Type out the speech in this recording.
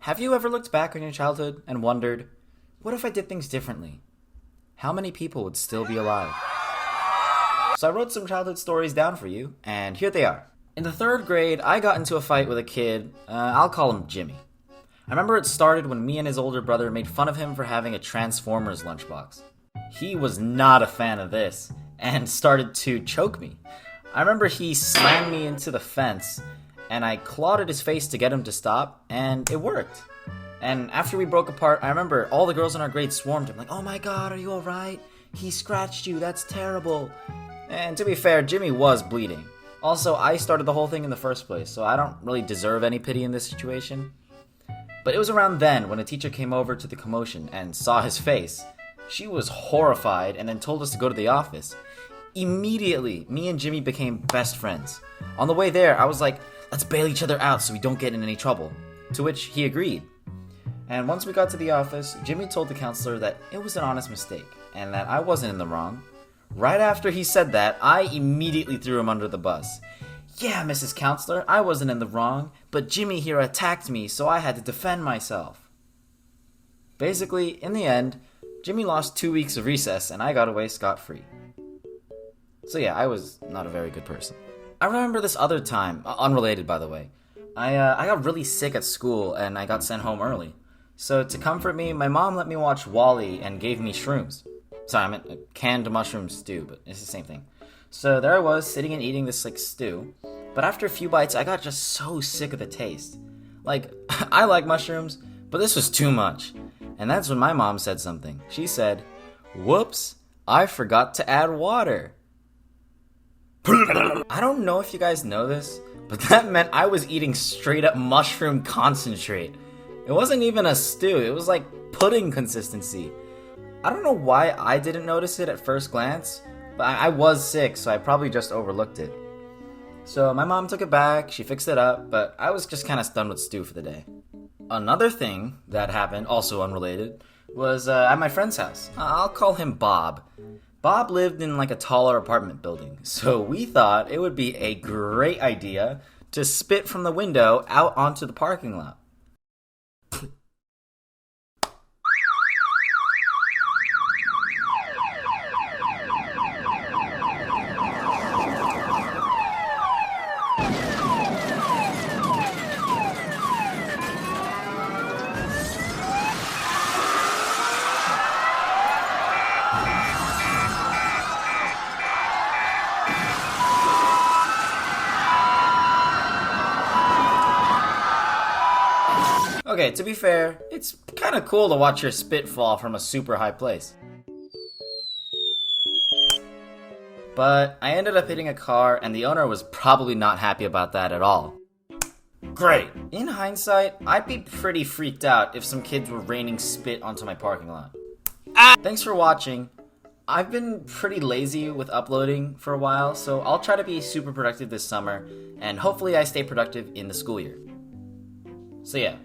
Have you ever looked back on your childhood and wondered, what if I did things differently? How many people would still be alive? So I wrote some childhood stories down for you, and here they are. In the third grade, I got into a fight with a kid. I'll call him Jimmy. I remember it started when me and his older brother made fun of him for having a Transformers lunchbox. He was not a fan of this, and started to choke me. I remember he slammed me into the fence, and I clawed at his face to get him to stop, and it worked. And after we broke apart, I remember all the girls in our grade swarmed him, like, "Oh my god, are you alright? He scratched you, that's terrible." And to be fair, Jimmy was bleeding. Also, I started the whole thing in the first place, so I don't really deserve any pity in this situation. But it was around then when a teacher came over to the commotion and saw his face. She was horrified and then told us to go to the office. Immediately, me and Jimmy became best friends. On the way there, I was like, "Let's bail each other out so we don't get in any trouble." To which he agreed. And once we got to the office, Jimmy told the counselor that it was an honest mistake and that I wasn't in the wrong. Right after he said that, I immediately threw him under the bus. "Yeah, Mrs. Counselor, I wasn't in the wrong, but Jimmy here attacked me, so I had to defend myself." Basically, in the end, Jimmy lost 2 weeks of recess and I got away scot-free. So yeah, I was not a very good person. I remember this other time, unrelated by the way. I got really sick at school and I got sent home early. So to comfort me, my mom let me watch WALL-E and gave me shrooms. Sorry, I meant a canned mushroom stew, but it's the same thing. So there I was, sitting and eating this stew, but after a few bites, I got just so sick of the taste. I like mushrooms, but this was too much. And that's when my mom said something. She said, "Whoops, I forgot to add water." I don't know if you guys know this, but that meant I was eating straight up mushroom concentrate. It wasn't even a stew, it was like pudding consistency. I don't know why I didn't notice it at first glance, but I was sick, so I probably just overlooked it. So my mom took it back, she fixed it up, but I was just kind of stunned with stew for the day. Another thing that happened, also unrelated, was at my friend's house. I'll call him Bob. Bob lived in a taller apartment building, so we thought it would be a great idea to spit from the window out onto the parking lot. Okay, to be fair, it's kind of cool to watch your spit fall from a super high place. But I ended up hitting a car, and the owner was probably not happy about that at all. Great! In hindsight, I'd be pretty freaked out if some kids were raining spit onto my parking lot. Thanks for watching. I've been pretty lazy with uploading for a while, so I'll try to be super productive this summer, and hopefully I stay productive in the school year. So yeah.